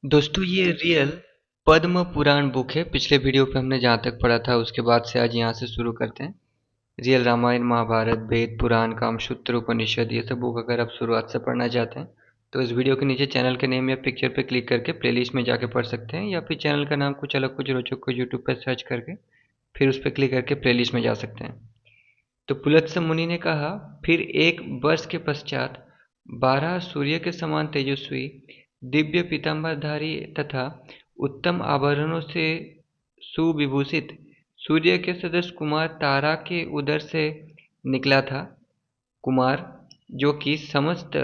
दोस्तों ये real Padma Purana book है। पिछले वीडियो पे हमने जहाँ तक पढ़ा था उसके बाद से आज यहाँ से शुरू करते हैं। रियल रामायण महाभारत वेद पुराण कामसूत्र उपनिषद ये सब बुक अगर आप शुरुआत से पढ़ना चाहते हैं तो इस वीडियो के नीचे चैनल के नेम या पिक्चर पे क्लिक करके प्लेलिस्ट में जाके पढ़ सकते हैं, या फिर चैनल का नाम कुछ अलग कुछ रोचक को यूट्यूब पर सर्च करके फिर उस पर क्लिक करके प्लेलिस्ट में जा सकते हैं। तो पुलत्स्य मुनि ने कहा, फिर 1 वर्ष के पश्चात 12 सूर्य के समान तेजस्वी दिव्य पीताम्बरधारी तथा उत्तम आभरणों से सुविभूषित सूर्य के सदृश कुमार तारा के उदर से निकला था। कुमार जो कि समस्त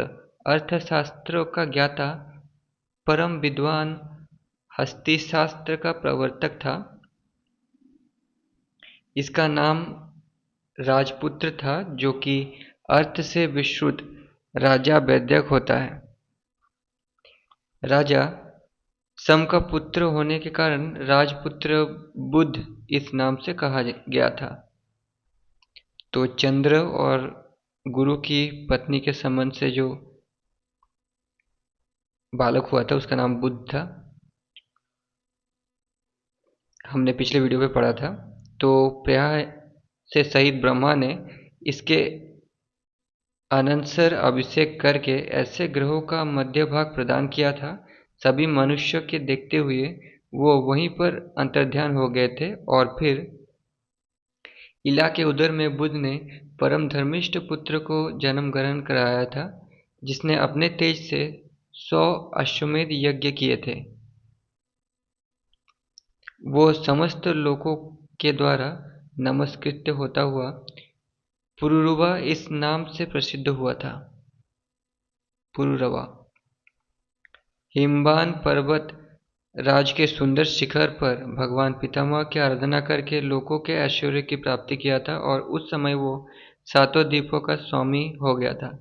अर्थशास्त्रों का ज्ञाता परम विद्वान हस्तिशास्त्र का प्रवर्तक था। इसका नाम राजपुत्र था, जो कि अर्थ से विश्रुत राजा वैद्यक होता है। राजा सम का पुत्र होने के कारण राजपुत्र बुध इस नाम से कहा गया था। तो चंद्र और गुरु की पत्नी के संबंध से जो बालक हुआ था उसका नाम बुध था। हमने पिछले वीडियो में पढ़ा था। तो प्रयाह से सहित ब्रह्मा ने इसके अनंतर अभिषेक करके ऐसे ग्रहों का मध्य भाग प्रदान किया था। सभी मनुष्यों के देखते हुए वो वहीं पर अंतर्ध्यान हो गए थे। और फिर इला के उदर में बुध ने परम धर्मिष्ठ पुत्र को जन्म ग्रहण कराया था, जिसने अपने तेज से 100 अश्वमेध यज्ञ किए थे। वो समस्त लोकों के द्वारा नमस्कृत होता हुआ पुरुरवा इस नाम से प्रसिद्ध हुआ था। पुरुरवा हिमवान पर्वत राज के सुंदर शिखर पर भगवान पितामह की आराधना करके लोकों के ऐश्वर्य की प्राप्ति किया था, और उस समय वो 7 द्वीपों का स्वामी हो गया था।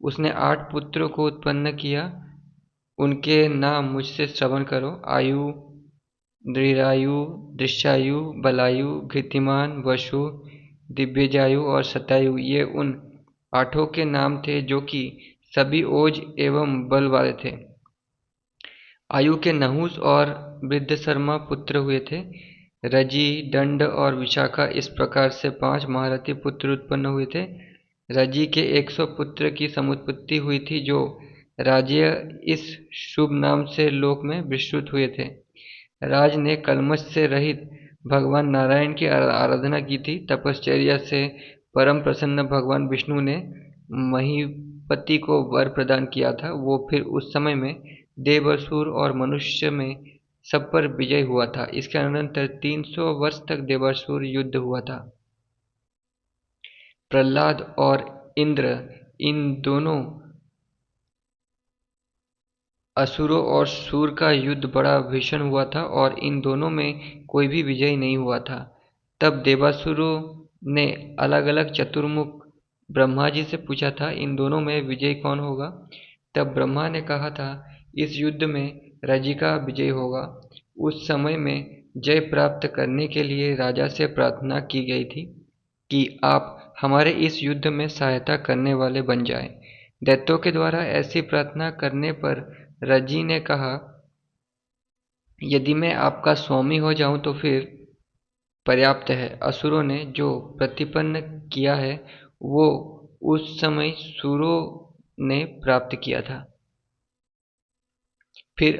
उसने 8 पुत्रों को उत्पन्न किया। उनके नाम मुझसे श्रवण करो। आयु, दृढ़ायु, दृश्यायु, बलायु, घृतिमान, वसु, दिव्यजायु और शतायु, ये उन 8 के नाम थे जो कि सभी ओज एवं बल वाले थे। आयु के नहुस और वृद्धशर्मा पुत्र हुए थे। रजि, दंड और विशाखा इस प्रकार से 5 महारथी पुत्र उत्पन्न हुए थे। रजि के 100 पुत्र की समुत्पत्ति हुई थी, जो राज्य इस शुभ नाम से लोक में विस्तृत हुए थे। राज ने कल्मश से रहित भगवान नारायण की आराधना की थी। तपश्चर्या से परम प्रसन्न भगवान विष्णु ने महीपति को वर प्रदान किया था। वो फिर उस समय में देव, असुर और मनुष्य में सब पर विजय हुआ था। इसके अनंतर 300 वर्ष तक देवासुर युद्ध हुआ था। प्रहलाद और इंद्र, इन दोनों असुरों और सूर का युद्ध बड़ा भीषण हुआ था, और इन दोनों में कोई भी विजय नहीं हुआ था। तब देवासुरों ने अलग अलग चतुर्मुख ब्रह्मा जी से पूछा था, इन दोनों में विजय कौन होगा। तब ब्रह्मा ने कहा था, इस युद्ध में रजि का विजय होगा। उस समय में जय प्राप्त करने के लिए राजा से प्रार्थना की गई थी कि आप हमारे इस युद्ध में सहायता करने वाले बन जाएं। दैत्यों के द्वारा ऐसी प्रार्थना करने पर रजि ने कहा, यदि मैं आपका स्वामी हो जाऊं तो फिर पर्याप्त है। असुरों ने जो प्रतिपन्न किया है वो उस समय सुरों ने प्राप्त किया था। फिर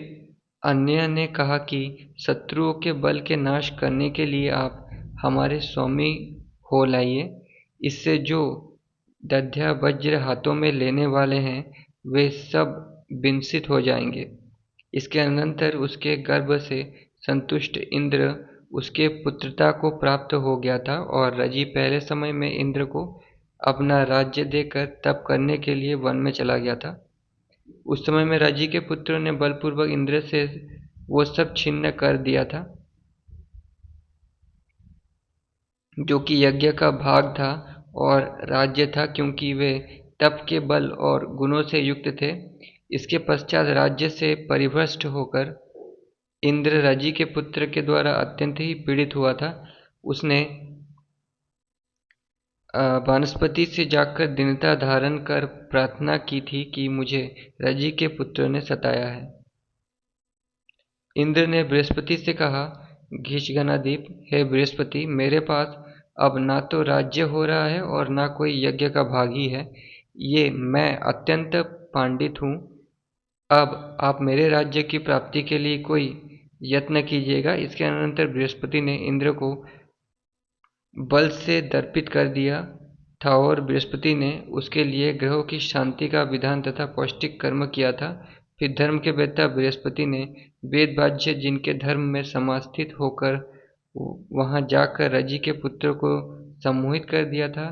अन्य ने कहा कि शत्रुओं के बल के नाश करने के लिए आप हमारे स्वामी हो लाइए। इससे जो दध्या वज्र हाथों में लेने वाले हैं वे सब विंसित हो जाएंगे। इसके अनंतर उसके गर्भ से संतुष्ट इंद्र उसके पुत्रता को प्राप्त हो गया था, और रजि पहले समय में इंद्र को अपना राज्य देकर तप करने के लिए वन में चला गया था। उस समय में रजि के पुत्रों ने बलपूर्वक इंद्र से वो सब छिन्न कर दिया था जो कि यज्ञ का भाग था और राज्य था, क्योंकि वे तप के बल और गुणों से युक्त थे। इसके पश्चात राज्य से परिभ्रष्ट होकर इंद्र रजि के पुत्र के द्वारा अत्यंत ही पीड़ित हुआ था। उसने वानस्पति से जाकर दीनता धारण कर प्रार्थना की थी कि मुझे रजि के पुत्र ने सताया है। इंद्र ने बृहस्पति से कहा, घीचगनादीप, हे बृहस्पति, मेरे पास अब ना तो राज्य हो रहा है और ना कोई यज्ञ का भाग ही है। ये मैं अत्यंत पांडित हूँ। अब आप मेरे राज्य की प्राप्ति के लिए कोई यत्न कीजिएगा। इसके अनंतर बृहस्पति ने इंद्र को बल से दर्पित कर दिया था और बृहस्पति ने उसके लिए ग्रहों की शांति का विधान तथा पौष्टिक कर्म किया था। फिर धर्म के वेत्ता बृहस्पति ने वेद वाज्य जिनके धर्म में समास्थित होकर वहां जाकर रजि के पुत्र को सम्मोहित कर दिया था।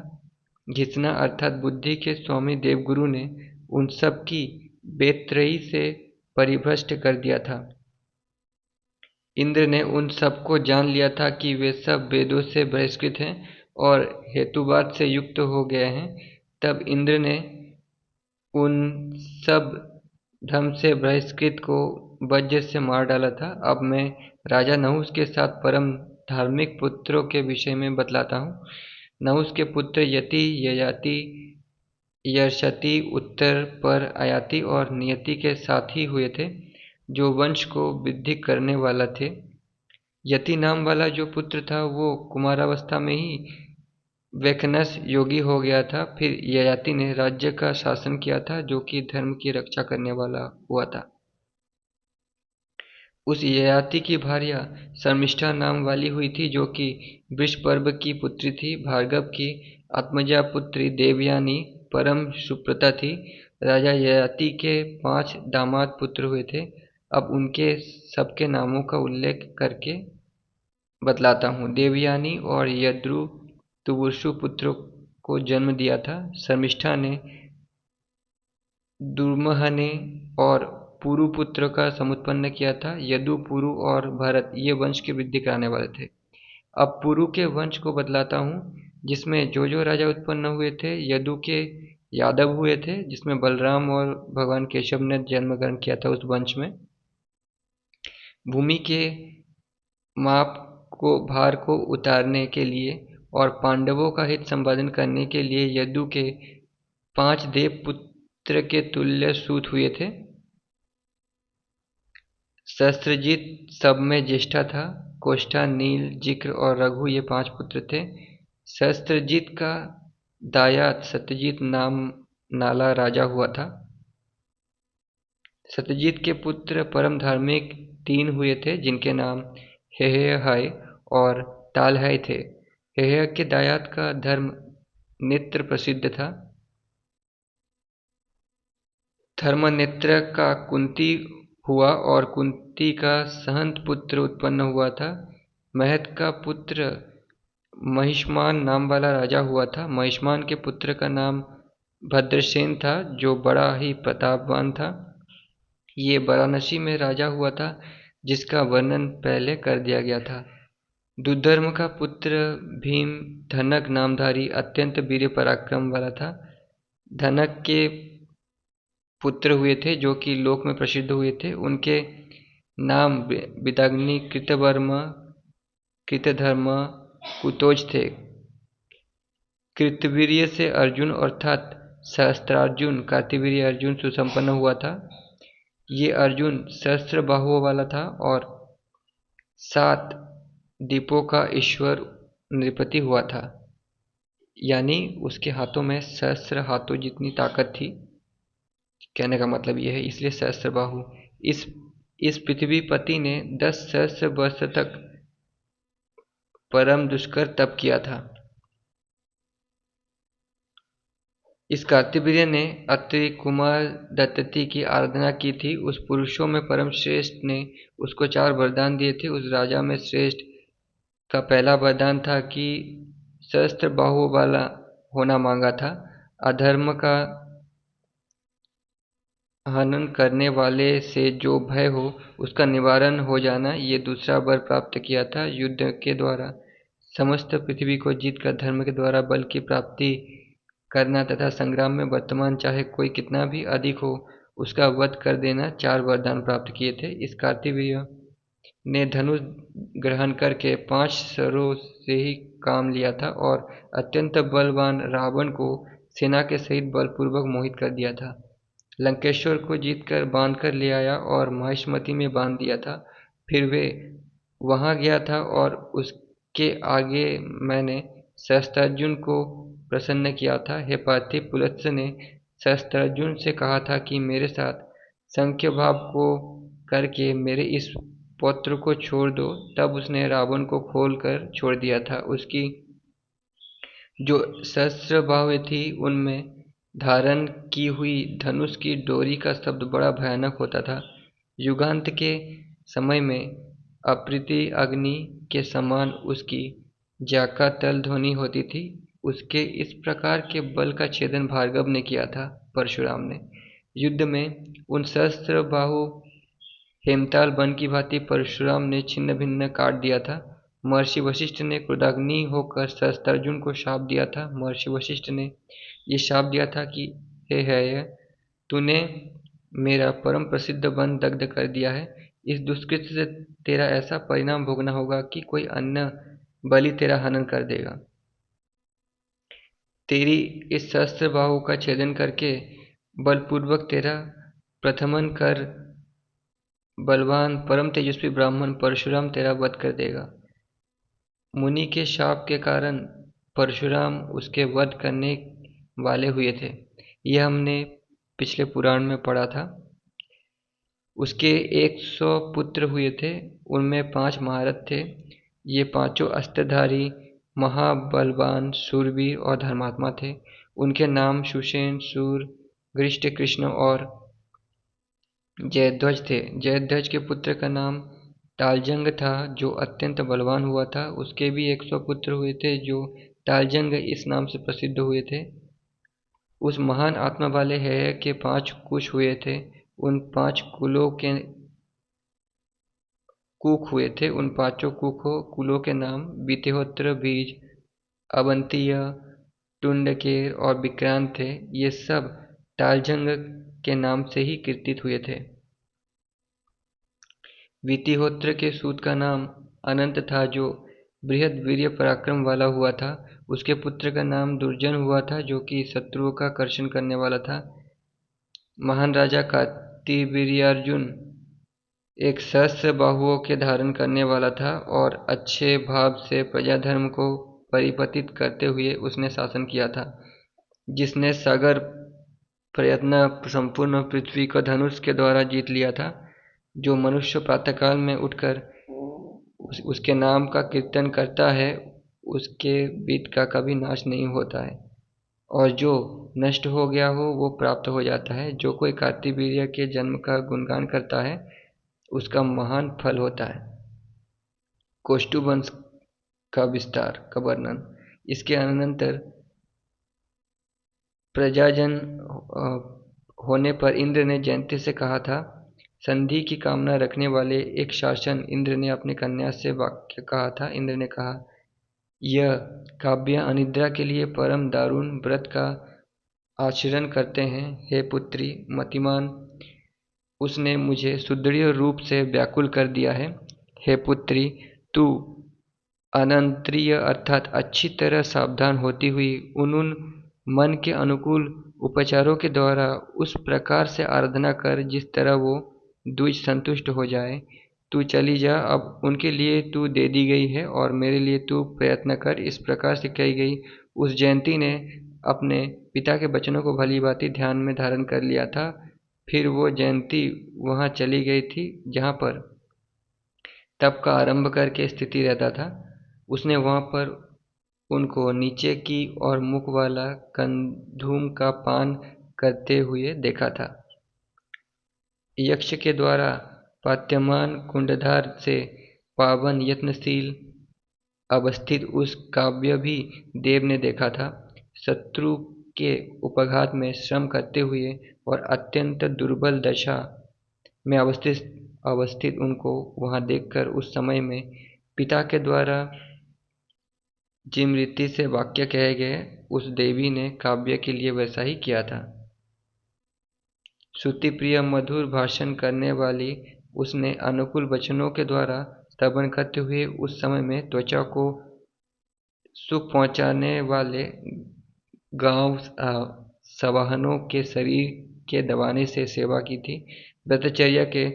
घिसना अर्थात बुद्धि के स्वामी देवगुरु ने उन सब की बेत्रयी से परिभ्रष्ट कर दिया था। इंद्र ने उन सबको जान लिया था कि वे सब वेदों से बहिष्कृत हैं और हेतुवाद से युक्त हो गए हैं। तब इंद्र ने उन सब धर्म से बहिष्कृत को वज्र से मार डाला था। अब मैं राजा नहुष के साथ परम धार्मिक पुत्रों के विषय में बतलाता हूँ। नहुष के पुत्र यति, ययाति, यशति, उत्तर पर आयाति और नियति के साथ ही हुए थे, जो वंश को वृद्धि करने वाला थे। यति नाम वाला जो पुत्र था वो कुमारावस्था में ही वैखनस योगी हो गया था। फिर ययाति ने राज्य का शासन किया था, जो कि धर्म की रक्षा करने वाला हुआ था। उस ययाति की भार्या शर्मिष्ठा नाम वाली हुई थी, जो कि वृषपर्व की पुत्री थी। भार्गव की आत्मजा पुत्री देवयानी परम सुप्रता थी। राजा ययाति के 5 दामाद पुत्र हुए थे। अब उनके सबके नामों का उल्लेख करके बतलाता हूँ। देवयानी और यद्रु तुवुर्षु पुत्रों को जन्म दिया था। शर्मिष्ठा ने दुर्महने और पुरु पुत्र का समुत्पन्न किया था। यदु, पुरु और भरत ये वंश की वृद्धि कराने वाले थे। अब पुरु के वंश को बतलाता हूँ, जिसमें जो राजा उत्पन्न हुए थे। यदु के यादव हुए थे, जिसमें बलराम और भगवान केशव ने जन्म ग्रहण किया था उस वंश में। भूमि के माप को भार को उतारने के लिए और पांडवों का हित संपादन करने के लिए यदु के 5 देव पुत्र के तुल्य सूत हुए थे। शस्त्रजित सब में ज्येष्ठा था। कोष्ठा, नील, जिक्र और रघु ये 5 पुत्र थे। शस्त्रजित का दायाद सत्यजित नाम नाला राजा हुआ था। सत्यजित के पुत्र परम धार्मिक 3 हुए थे, जिनके नाम हेहय और तालहय थे। हेहय के दायाद का धर्म नेत्र प्रसिद्ध था। धर्मनेत्र का कुंती हुआ और कुंती का सहंत पुत्र उत्पन्न हुआ था। महत का पुत्र महिष्मान नाम वाला राजा हुआ था। महिष्मान के पुत्र का नाम भद्रसेन था, जो बड़ा ही प्रतापवान था। ये वाराणसी में राजा हुआ था, जिसका वर्णन पहले कर दिया गया था। दुर्धर्म का पुत्र भीम धनक नामधारी अत्यंत वीर पराक्रम वाला था। धनक के पुत्र हुए थे, जो कि लोक में प्रसिद्ध हुए थे। उनके नाम विदाग्नि, कृतवर्मा, कृतधर्मा, कुतोज थे। कृतवीर्य से अर्जुन अर्थात सहस्त्रार्जुन, कार्तवीर्य अर्जुन सुसंपन्न हुआ था। ये अर्जुन सहस्त्र बाहुओं वाला था और 7 दीपों का ईश्वर नृपति हुआ था। यानी उसके हाथों में सहस्त्र हाथों जितनी ताकत थी। कहने का मतलब यह है, इसलिए सहस्त्र बाहु। इस इस पृथ्वीपति ने 10 सहस्त्र वर्ष तक परम दुष्कर तप किया था। इस कार्तवीर्य ने अत्रि कुमार दत्तति की आराधना की थी। उस पुरुषों में परम श्रेष्ठ ने उसको 4 वरदान दिए थे। उस राजा में श्रेष्ठ का पहला वरदान था कि सहस्त्र बाहुओं वाला होना मांगा था। अधर्म का हनन करने वाले से जो भय हो उसका निवारण हो जाना, ये दूसरा वर प्राप्त किया था। युद्ध के द्वारा समस्त पृथ्वी को जीतकर धर्म के द्वारा बल की प्राप्ति करना तथा संग्राम में वर्तमान चाहे कोई कितना भी अधिक हो उसका वध कर देना, 4 वरदान प्राप्त किए थे। इस कार्तवीर्य ने धनुष ग्रहण करके 5 शरों से ही काम लिया था और अत्यंत बलवान रावण को सेना के सहित बलपूर्वक मोहित कर दिया था। लंकेश्वर को जीतकर बांध कर ले आया और महिष्मति में बांध दिया था। फिर वे वहां गया था और उसके आगे मैंने सहस्त्रार्जुन को प्रसन्न किया था। हे पार्थिव, पुलत्स ने सहस्त्रार्जुन से कहा था कि मेरे साथ संख्य भाव को करके मेरे इस पौत्र को छोड़ दो। तब उसने रावण को खोल कर छोड़ दिया था। उसकी जो सहस्त्र बाहुएं थी उनमें धारण की हुई धनुष की डोरी का शब्द बड़ा भयानक होता था। युगांत के समय में अप्रति अग्नि के समान उसकी जाकातल ध्वनि होती थी। उसके इस प्रकार के बल का छेदन भार्गव ने किया था, परशुराम ने। युद्ध में उन सहस्त्र बाहु हेमताल वन की भांति परशुराम ने छिन्न भिन्न काट दिया था। महर्षि वशिष्ठ ने क्रोधाग्नि होकर सहस्त्रार्जुन को शाप दिया था। महर्षि वशिष्ठ ने ये शाप दिया था कि हे हय, तूने मेरा परम प्रसिद्ध वन दग्ध कर दिया है। इस दुष्कृत्य से तेरा ऐसा परिणाम भोगना होगा कि कोई अन्य बलि तेरा हनन कर देगा। तेरी इस सहस्त्र बाहु का छेदन करके बलपूर्वक तेरा प्रथमन कर बलवान परम तेजस्वी ब्राह्मण परशुराम तेरा वध कर देगा। मुनि के शाप के कारण परशुराम उसके वध करने वाले हुए थे। यह हमने पिछले पुराण में पढ़ा था। उसके 100 पुत्र हुए थे, उनमें 5 महारथ थे। ये पांचों अस्त्रधारी महाबलवान शूरवीर और धर्मात्मा थे। उनके नाम सुषेण, शूर, गृष्ट, कृष्ण और जयध्वज थे। जयध्वज के पुत्र का नाम तालजंग था, जो अत्यंत बलवान हुआ था। उसके भी 100 पुत्र हुए थे, जो तालजंग इस नाम से प्रसिद्ध हुए थे। उस महान आत्मा वाले हेय के 5 कुश हुए थे। उन 5 कुलों के कूख हुए थे। उन पांचों कुलों के नाम वितिहोत्र, बीज, अवंतीय, टुंडकेर और विक्रांत थे। ये सब तालजंग के नाम से ही कीर्तित हुए थे। वितिहोत्र के सूत का नाम अनंत था, जो बृहद वीर्य पराक्रम वाला हुआ था। उसके पुत्र का नाम दुर्जन हुआ था, जो कि शत्रुओं का कर्षण करने वाला था। महान राजा कार्तिवीर्यार्जुन एक सहस्त्र बाहुओं के धारण करने वाला था और अच्छे भाव से प्रजाधर्म को परिपतित करते हुए उसने शासन किया था। जिसने सागर प्रयत्न संपूर्ण पृथ्वी को धनुष के द्वारा जीत लिया था। जो मनुष्य प्रातःकाल में उठकर उसके नाम का कीर्तन करता है, उसके बीत का कभी नाश नहीं होता है, और जो नष्ट हो गया हो वो प्राप्त हो जाता है। जो कोई कार्तिवीर्य के जन्म का गुणगान करता है, उसका महान फल होता है। कौष्टु वंश का विस्तार का वर्णन। इसके अनंतर प्रजाजन होने पर इंद्र ने जयंती से कहा था। संधि की कामना रखने वाले एक शासन इंद्र ने अपनी कन्या से वाक्य कहा था। इंद्र ने कहा, यह काव्य अनिद्रा के लिए परम दारुण व्रत का आचरण करते हैं। हे पुत्री मतिमान, उसने मुझे सुदृढ़ रूप से व्याकुल कर दिया है। हे पुत्री, तू अनंतरीय अर्थात अच्छी तरह सावधान होती हुई उन मन के अनुकूल उपचारों के द्वारा उस प्रकार से आराधना कर जिस तरह वो द्विज संतुष्ट हो जाए। तू चली जा, अब उनके लिए तू दे दी गई है और मेरे लिए तू प्रयत्न कर। इस प्रकार से कही गई। उस जयंती ने अपने पिता के वचनों को भली भांति ध्यान में धारण कर लिया था। फिर वो जयंती वहां चली गई थी जहां पर तप का आरंभ करके स्थिति रहता था। उसने वहां पर उनको नीचे की और मुख वाला कंधूम का पान करते हुए देखा था। यक्ष के द्वारा पात्यमान कुंडधार से पावन यत्नशील अवस्थित उस काव्य भी देव ने देखा था। शत्रु के उपघात में श्रम करते हुए और अत्यंत दुर्बल दशा में अवस्थित उनको वहां देखकर उस समय में पिता के द्वारा जिन रीति से वाक्य कहे गए, उस देवी ने काव्य के लिए वैसा ही किया था। श्रुति प्रिय मधुर भाषण करने वाली उसने अनुकूल वचनों के द्वारा स्तवन करते हुए उस समय में त्वचा को सुख पहुंचाने वाले गांव सवाहनों के शरीर के दबाने से सेवा की थी। ब्रह्मचर्य के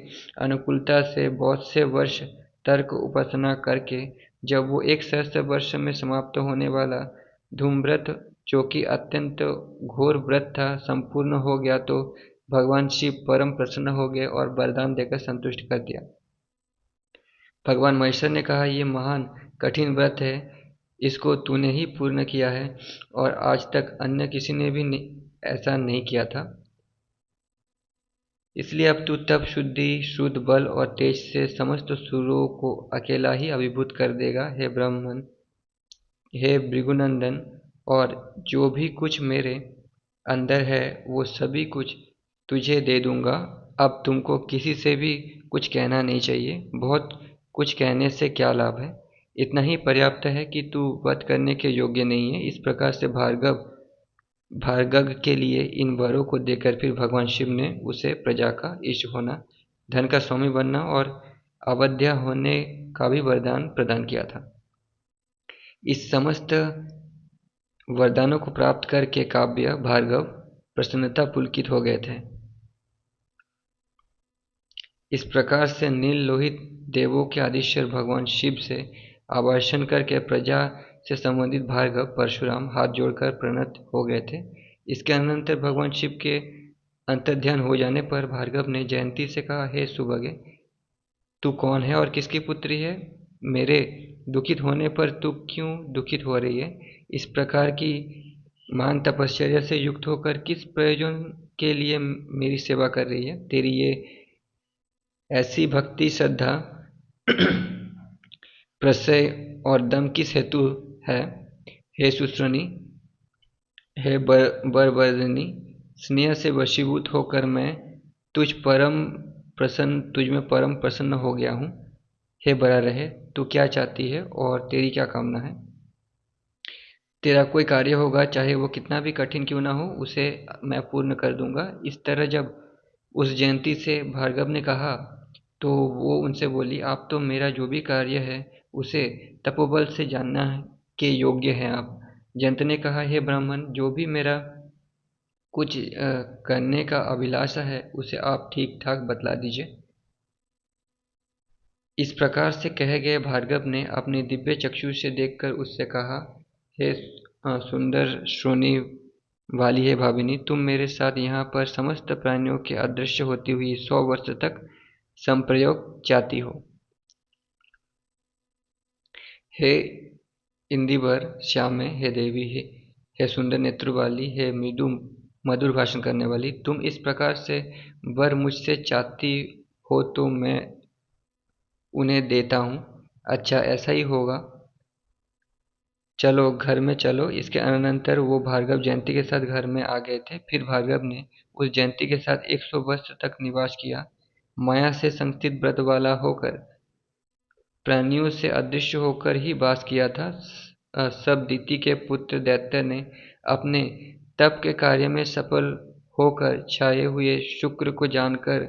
अनुकूलता से बहुत से वर्ष तर्क उपासना करके जब वो एक सहस्त्र वर्ष में समाप्त होने वाला धूम्रव्रत, जो कि अत्यंत घोर व्रत था, संपूर्ण हो गया तो भगवान शिव परम प्रसन्न हो गए और वरदान देकर संतुष्ट कर दिया। भगवान महेश्वर ने कहा, ये महान कठिन व्रत है, इसको तूने ही पूर्ण किया है और आज तक अन्य किसी ने भी ऐसा नहीं किया था। इसलिए अब तू तप शुद्धि, शुद्ध बल और तेज से समस्त सुरों को अकेला ही अभिभूत कर देगा। हे ब्राह्मण, हे भृगुनंदन, और जो भी कुछ मेरे अंदर है वो सभी कुछ तुझे दे दूंगा। अब तुमको किसी से भी कुछ कहना नहीं चाहिए। बहुत कुछ कहने से क्या लाभ है, इतना ही पर्याप्त है कि तू वध करने के योग्य नहीं है। इस प्रकार से भार्गव के लिए इन वरों को देकर फिर भगवान शिव ने उसे प्रजा का ईश होना, धन का स्वामी बनना और अवध्या होने का भी वरदान प्रदान किया था। इस समस्त वरदानों को प्राप्त करके काव्य भार्गव प्रसन्नता पुलकित हो गए थे। इस प्रकार से नील लोहित देवों के आदिश्वर भगवान शिव से आवर्षण करके प्रजा से संबंधित भार्गव परशुराम हाथ जोड़कर प्रणत हो गए थे। इसके अनंतर भगवान शिव के अंतर्ध्यान हो जाने पर भार्गव ने जयंती से कहा, हे सुभगे, तू कौन है और किसकी पुत्री है? मेरे दुखित होने पर तू क्यों दुखित हो रही है? इस प्रकार की मान तपश्चर्या से युक्त होकर किस प्रयोजन के लिए मेरी सेवा कर रही है? तेरी ये ऐसी भक्ति, श्रद्धा, प्रत्यय और दम किस हेतु है? हे सुश्रुनी, हे बरबरनी, स्नेह से वशीभूत होकर मैं तुझ में परम प्रसन्न हो गया हूँ। हे बरा रहे, तू क्या चाहती है और तेरी क्या कामना है? तेरा कोई कार्य होगा, चाहे वो कितना भी कठिन क्यों ना हो, उसे मैं पूर्ण कर दूंगा। इस तरह जब उस जयंती से भार्गव ने कहा तो वो उनसे बोली, आप तो मेरा जो भी कार्य है उसे तपोबल से जानना के योग्य हैं आप। जयंत ने कहा, हे ब्राह्मण, जो भी मेरा कुछ करने का अभिलाषा है उसे आप ठीक ठाक बतला दीजिए। इस प्रकार से कहे गए भार्गव ने अपने दिव्य चक्षु से देखकर उससे कहा, हे सुंदर श्रोणी वाली है भाविनी, तुम मेरे साथ यहाँ पर समस्त प्राणियों के अदृश्य होती हुई 100 वर्ष तक संप्रयोग चाहती हो। हे इंदिवर श्यामे, हे देवी, हे सुंदर नेत्र वाली, हे मृदु मधुर भाषण करने वाली, तुम इस प्रकार से वर मुझसे चाहती हो तो मैं उन्हें देता हूँ। अच्छा, ऐसा ही होगा, चलो घर में चलो। इसके अनंतर वो भार्गव जयंती के साथ घर में आ गए थे। फिर भार्गव ने उस जयंती के साथ 100 वर्ष तक निवास किया। माया से संस्थित व्रत वाला होकर, प्राणियों से अदृश्य होकर ही वास किया था। सब दीति के पुत्र दैत्य ने अपने तप के कार्य में सफल होकर छाए हुए शुक्र को जानकर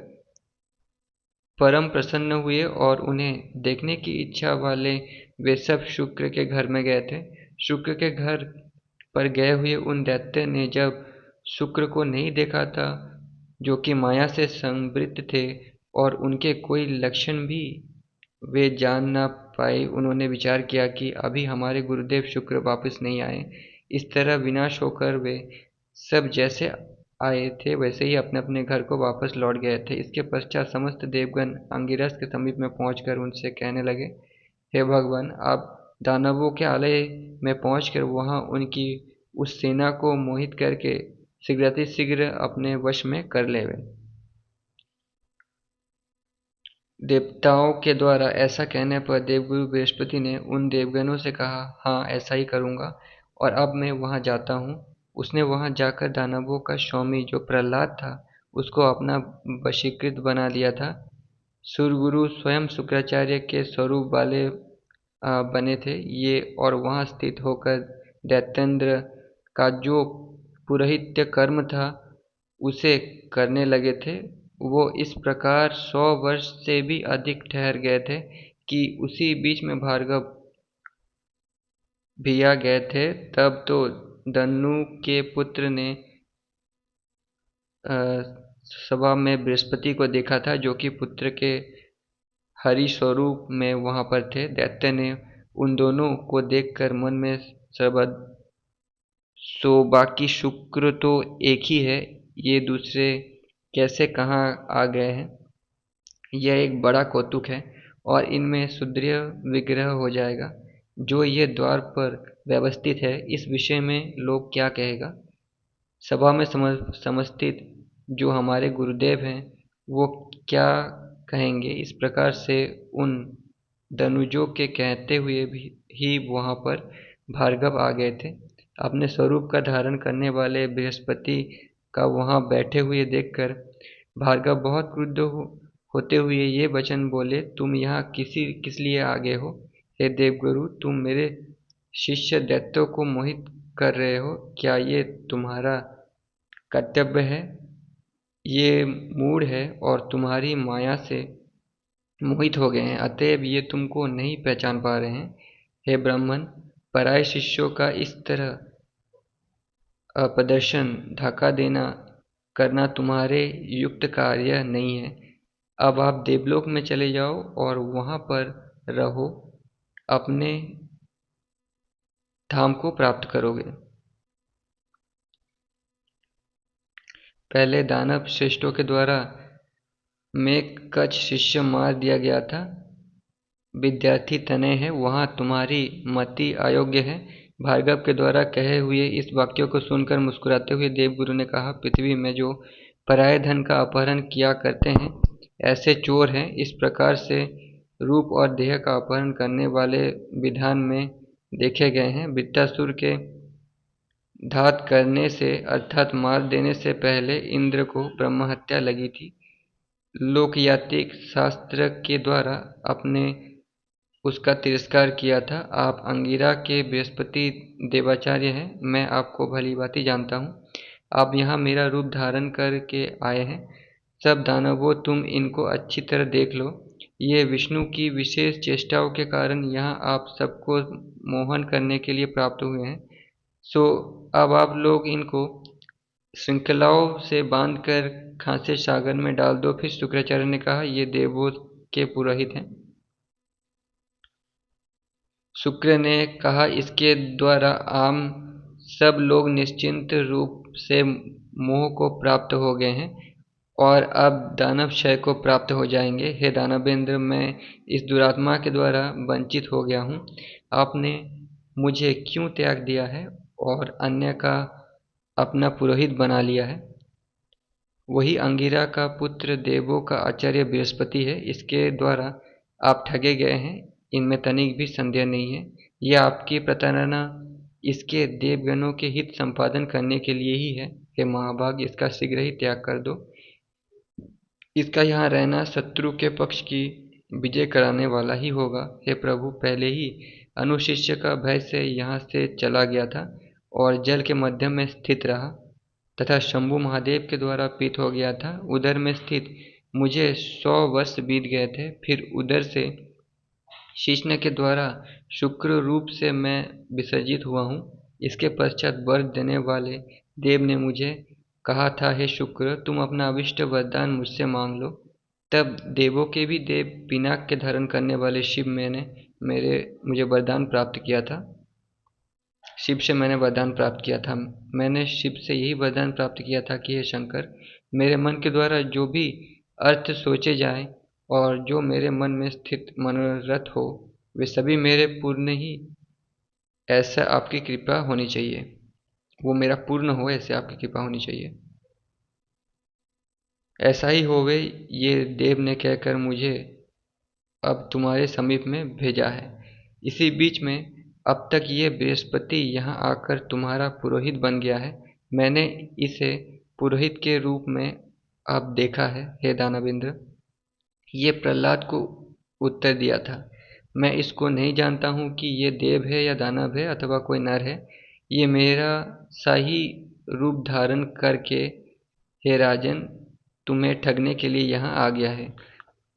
परम प्रसन्न हुए और उन्हें देखने की इच्छा वाले वे सब शुक्र के घर में गए थे। शुक्र के घर पर गए हुए उन दैत्य ने जब शुक्र को नहीं देखा था, जो कि माया से संवृत्त थे और उनके कोई लक्षण भी वे जान ना पाए, उन्होंने विचार किया कि अभी हमारे गुरुदेव शुक्र वापस नहीं आए। इस तरह विनाश होकर वे सब जैसे आए थे वैसे ही अपने अपने घर को वापस लौट गए थे। इसके पश्चात समस्त देवगण अंगिरस के समीप में पहुंचकर उनसे कहने लगे, हे भगवान, आप दानवों के आलय में पहुंचकर वहां उनकी उस सेना को मोहित करके शीघ्रातिशीघ्र अपने वश में कर लेवे। देवताओं के द्वारा ऐसा कहने पर देवगुरु बृहस्पति ने उन देवगणों से कहा, हाँ, ऐसा ही करूँगा और अब मैं वहाँ जाता हूँ। उसने वहाँ जाकर दानवों का स्वामी जो प्रहलाद था उसको अपना वशीकृत बना लिया था। सूर्यगुरु स्वयं शुक्राचार्य के स्वरूप वाले बने थे ये, और वहाँ स्थित होकर दैत्येंद्र का जो पुरोहित्य कर्म था उसे करने लगे थे। वो इस प्रकार 100 वर्ष से भी अधिक ठहर गए थे कि उसी बीच में भार्गव भी आ गए थे। तब तो दनु के पुत्र ने सभा में बृहस्पति को देखा था, जो कि पुत्र के हरि स्वरूप में वहां पर थे। दैत्य ने उन दोनों को देखकर मन में शब्द, सो बाकी शुक्र तो एक ही है, ये दूसरे कैसे कहाँ आ गए हैं? यह एक बड़ा कौतुक है और इनमें सुदृढ़ विग्रह हो जाएगा। जो ये द्वार पर व्यवस्थित है, इस विषय में लोग क्या कहेगा? सभा में समस्थित जो हमारे गुरुदेव हैं, वो क्या कहेंगे? इस प्रकार से उन दनुजों के कहते हुए भी ही वहां पर भार्गव आ गए थे। अपने स्वरूप का धारण करने वाले बृहस्पति का वहां बैठे हुए देखकर भार्गव बहुत क्रुद्ध होते हुए ये वचन बोले, तुम यहाँ किस लिए आ गए हो? हे देवगुरु, तुम मेरे शिष्य दैत्यों को मोहित कर रहे हो। क्या ये तुम्हारा कर्तव्य है? ये मूढ़ है और तुम्हारी माया से मोहित हो गए हैं, अतएव ये तुमको नहीं पहचान पा रहे हैं। हे ब्राह्मण, पराये शिष्यों का इस तरह अपदर्शन धक्का देना करना तुम्हारे युक्त कार्य नहीं है। अब आप देवलोक में चले जाओ और वहां पर रहो, अपने धाम को प्राप्त करोगे। पहले दानव श्रेष्ठों के द्वारा में कछ शिष्य मार दिया गया था। विद्यार्थी तनय है, वहाँ तुम्हारी मति अयोग्य है। भार्गव के द्वारा कहे हुए इस वाक्यों को सुनकर मुस्कुराते हुए देवगुरु ने कहा, पृथ्वी में जो पराये धन का अपहरण किया करते हैं, ऐसे चोर हैं। इस प्रकार से रूप और देह का अपहरण करने वाले विधान में देखे गए हैं। वृत्तासुर के घात करने से अर्थात मार देने से पहले इंद्र को ब्रह्महत्या लगी थी। लोकयातिक शास्त्र के द्वारा अपने उसका तिरस्कार किया था। आप अंगिरा के बृहस्पति देवाचार्य हैं, मैं आपको भली भांति जानता हूँ। आप यहाँ मेरा रूप धारण करके आए हैं। सब दानवों, तुम इनको अच्छी तरह देख लो। ये विष्णु की विशेष चेष्टाओं के कारण यहाँ आप सबको मोहन करने के लिए प्राप्त हुए हैं। सो अब आप लोग इनको श्रृंखलाओं से बांधकर खांसे सागर में डाल दो। फिर शुक्राचार्य ने कहा, ये देवों के पुरोहित हैं। शुक्र ने कहा, इसके द्वारा आम सब लोग निश्चिंत रूप से मोह को प्राप्त हो गए हैं और अब दानव क्षय को प्राप्त हो जाएंगे। हे दानवेंद्र, मैं इस दुरात्मा के द्वारा वंचित हो गया हूँ। आपने मुझे क्यों त्याग दिया है और अन्य का अपना पुरोहित बना लिया है? वही अंगिरा का पुत्र देवों का आचार्य बृहस्पति है। इसके द्वारा आप ठगे गए हैं, इनमें तनिक भी संदेह नहीं है। यह आपकी प्रताड़ना इसके देवगणों के हित संपादन करने के लिए ही है। हे महाभाग, इसका शीघ्र ही त्याग कर दो। इसका यहाँ रहना शत्रु के पक्ष की विजय कराने वाला ही होगा। हे प्रभु, पहले ही अनुशिष्य का भय से यहाँ से चला गया था और जल के मध्य में स्थित रहा तथा शंभु महादेव के द्वारा पीत हो गया था। उदर में स्थित मुझे 100 वर्ष बीत गए थे। फिर उदर से शिष्ण के द्वारा शुक्र रूप से मैं विसर्जित हुआ हूँ। इसके पश्चात वर देने वाले देव ने मुझे कहा था, हे शुक्र, तुम अपना अभिष्ट वरदान मुझसे मांग लो। तब देवों के भी देव पिनाक के धारण करने वाले शिव मुझे वरदान प्राप्त किया था। शिव से मैंने वरदान प्राप्त किया था। मैंने शिव से यही वरदान प्राप्त किया था कि हे शंकर, मेरे मन के द्वारा जो भी अर्थ सोचे जाएं और जो मेरे मन में स्थित मनोरथ हो, वे सभी मेरे पूर्ण ही ऐसा आपकी कृपा होनी चाहिए। वो मेरा पूर्ण हो, ऐसे आपकी कृपा होनी चाहिए। ऐसा ही होवे, ये देव ने कहकर मुझे अब तुम्हारे समीप में भेजा है। इसी बीच में अब तक ये बृहस्पति यहाँ आकर तुम्हारा पुरोहित बन गया है। मैंने इसे पुरोहित के रूप में अब देखा है। हे दानवेंद्र, ये प्रहलाद को उत्तर दिया था, मैं इसको नहीं जानता हूँ कि ये देव है या दानव है अथवा कोई नर है। ये मेरा सा ही रूप धारण करके, हे राजन, तुम्हें ठगने के लिए यहाँ आ गया है।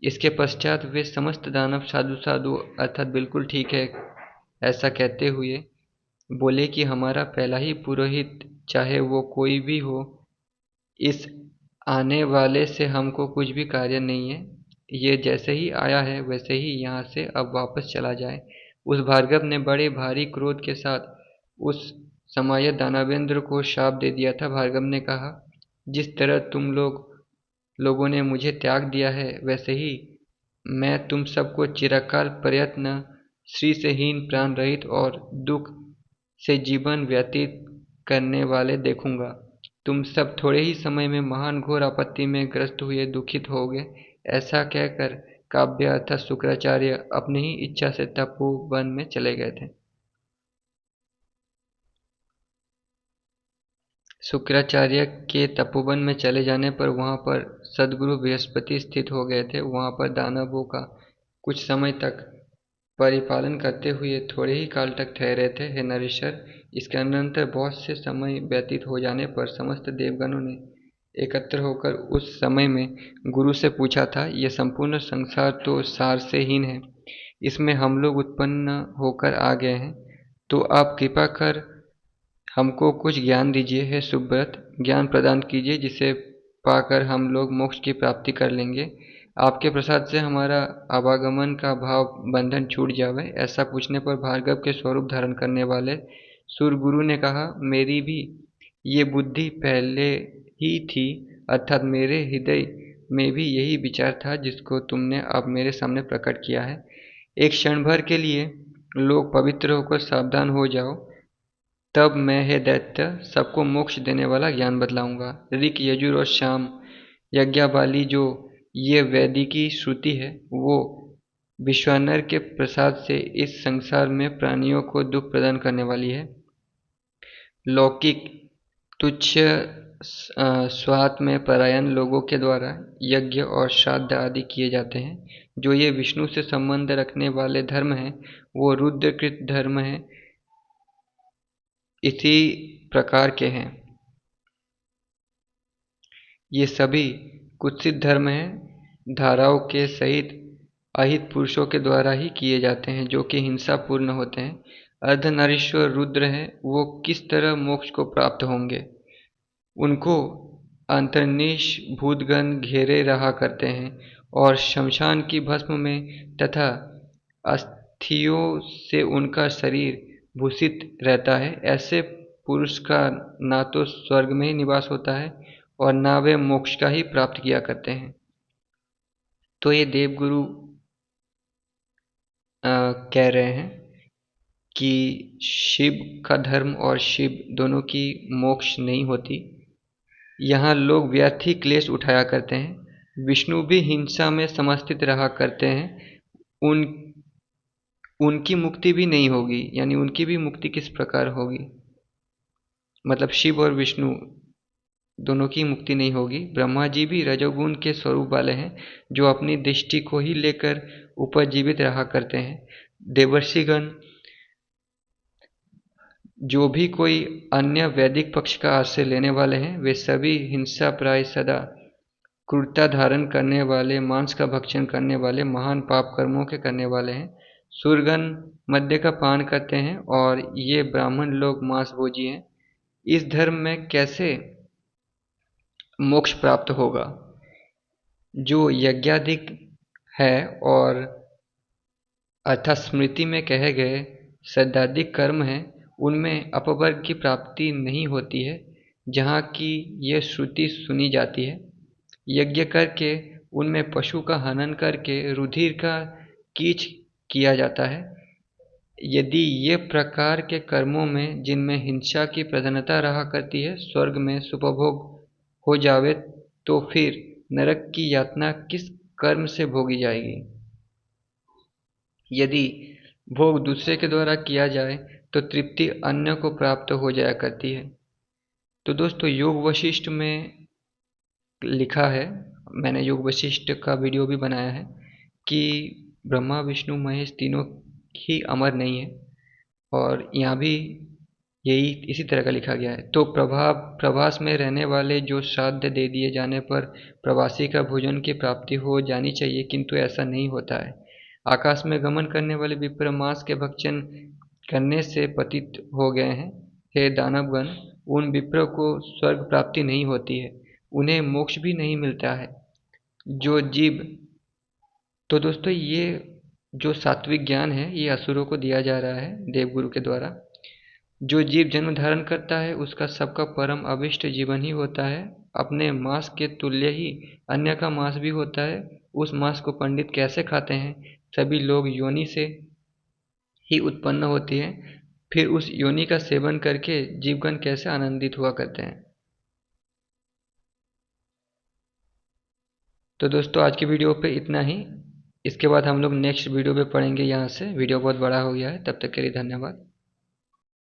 इसके पश्चात वे समस्त दानव साधु साधु अर्थात बिल्कुल ठीक है ऐसा कहते हुए बोले कि हमारा पहला ही पुरोहित, चाहे वो कोई भी हो, इस आने वाले से हमको कुछ भी कार्य नहीं है। ये जैसे ही आया है वैसे ही यहाँ से अब वापस चला जाए। उस भार्गव ने बड़े भारी क्रोध के साथ उस समायत दानवेंद्र को शाप दे दिया था। भार्गव ने कहा, जिस तरह तुम लोगों ने मुझे त्याग दिया है, वैसे ही मैं तुम सबको चिरकाल प्रयत्न श्री से हीन, प्राण रहित और दुख से जीवन व्यतीत करने वाले देखूंगा। तुम सब थोड़े ही समय में महान घोर आपत्ति में ग्रस्त हुए दुखित होगे। ऐसा कहकर काव्य अर्थात शुक्राचार्य अपनी ही इच्छा से तपोवन में चले गए थे। शुक्राचार्य के तपोवन में चले जाने पर वहां पर सदगुरु बृहस्पति स्थित हो गए थे। वहां पर दानवों का कुछ समय तक परिपालन करते हुए थोड़े ही काल तक ठहरे थे। हे नरेश्वर, इसके अनंतर बहुत से समय व्यतीत हो जाने पर समस्त देवगणों ने एकत्र होकर उस समय में गुरु से पूछा था, यह संपूर्ण संसार तो सार से हीन है, इसमें हम लोग उत्पन्न होकर आ गए हैं, तो आप कृपा कर हमको कुछ ज्ञान दीजिए। हे सुब्रत, ज्ञान प्रदान कीजिए जिसे पाकर हम लोग मोक्ष की प्राप्ति कर लेंगे। आपके प्रसाद से हमारा आवागमन का भाव बंधन छूट जावे। ऐसा पूछने पर भार्गव के स्वरूप धारण करने वाले सूर्यगुरु ने कहा, मेरी भी ये बुद्धि पहले ही थी, अर्थात मेरे हृदय में भी यही विचार था जिसको तुमने अब मेरे सामने प्रकट किया है। एक क्षण भर के लिए लोग पवित्र होकर सावधान हो जाओ, तब मैं हे दैत्य सबको मोक्ष देने वाला ज्ञान बतलाऊंगा। ऋक, यजुर और शाम यज्ञ वाली जो ये वैदिकी श्रुति है, वो विश्वानर के प्रसाद से इस संसार में प्राणियों को दुख प्रदान करने वाली है। लौकिक तुच्छ स्वार्थ में परायण लोगों के द्वारा यज्ञ और श्राद्ध आदि किए जाते हैं। जो ये विष्णु से संबंध रखने वाले धर्म हैं, वो रुद्रकृत धर्म है, इसी प्रकार के हैं। ये सभी कुत्सित धर्म हैं, धाराओं के सहित अहित पुरुषों के द्वारा ही किए जाते हैं, जो कि हिंसा पूर्ण होते हैं। अर्धनारीश्वर रुद्र हैं, वो किस तरह मोक्ष को प्राप्त होंगे? उनको अंतर्निश भूतगण घेरे रहा करते हैं और शमशान की भस्म में तथा अस्थियों से उनका शरीर भूषित रहता है। ऐसे पुरुष का ना तो स्वर्ग में ही निवास होता है और ना वे मोक्ष का ही प्राप्त किया करते हैं। तो ये देवगुरु कह रहे हैं कि शिव का धर्म और शिव दोनों की मोक्ष नहीं होती। यहाँ लोग व्यर्थ ही क्लेश उठाया करते हैं। विष्णु भी हिंसा में समस्थित रहा करते हैं। उन उनकी मुक्ति भी नहीं होगी। यानी उनकी भी मुक्ति किस प्रकार होगी? मतलब शिव और विष्णु दोनों की मुक्ति नहीं होगी। ब्रह्मा जी भी रजोगुण के स्वरूप वाले हैं, जो अपनी दृष्टि को ही लेकर ऊपर जीवित रहा करते हैं। देवर्षिगण जो भी कोई अन्य वैदिक पक्ष का आश्रय लेने वाले हैं, वे सभी हिंसा प्राय सदा क्रूरता धारण करने वाले, मांस का भक्षण करने वाले, महान पाप कर्मों के करने वाले हैं। सूरगण मद्य का पान करते हैं और ये ब्राह्मण लोग मांस भोजी हैं। इस धर्म में कैसे मोक्ष प्राप्त होगा? जो यज्ञाधिक है और अर्थात स्मृति में कहे गए श्रद्धाधिक कर्म हैं, उनमें अपवर्ग की प्राप्ति नहीं होती है, जहाँ की ये श्रुति सुनी जाती है। यज्ञ करके उनमें पशु का हनन करके रुधिर का कीच किया जाता है। यदि ये प्रकार के कर्मों में जिनमें हिंसा की प्रधानता रहा करती है स्वर्ग में सुपभोग हो जावे, तो फिर नरक की यातना किस कर्म से भोगी जाएगी? यदि भोग दूसरे के द्वारा किया जाए तो तृप्ति अन्य को प्राप्त हो जाया करती है। तो दोस्तों, योग वशिष्ठ में लिखा है, मैंने योग वशिष्ठ का वीडियो भी बनाया है, कि ब्रह्मा विष्णु महेश तीनों ही अमर नहीं है। और यहाँ भी यही इसी तरह का लिखा गया है। तो प्रवास में रहने वाले जो श्राद्ध दे दिए जाने पर प्रवासी का भोजन की प्राप्ति हो जानी चाहिए, किंतु ऐसा नहीं होता है। आकाश में गमन करने वाले विप्र मांस के भक्षण करने से पतित हो गए हैं। हे दानवगण, उन विप्र को स्वर्ग प्राप्ति नहीं होती है। उन्हें मोक्ष भी नहीं मिलता है। जो जीव तो दोस्तों ये जो सात्विक ज्ञान है ये असुरों को दिया जा रहा है देवगुरु के द्वारा। जो जीव जन्म धारण करता है उसका सबका परम अभिष्ट जीवन ही होता है। अपने मांस के तुल्य ही अन्य का मांस भी होता है। उस मांस को पंडित कैसे खाते हैं? सभी लोग योनि से ही उत्पन्न होती है। फिर उस योनि का सेवन करके जीवगण कैसे आनंदित हुआ करते हैं। तो दोस्तों आज की वीडियो पे इतना ही। इसके बाद हम लोग नेक्स्ट वीडियो पे पढ़ेंगे। यहाँ से वीडियो बहुत बड़ा हो गया है। तब तक के लिए धन्यवाद।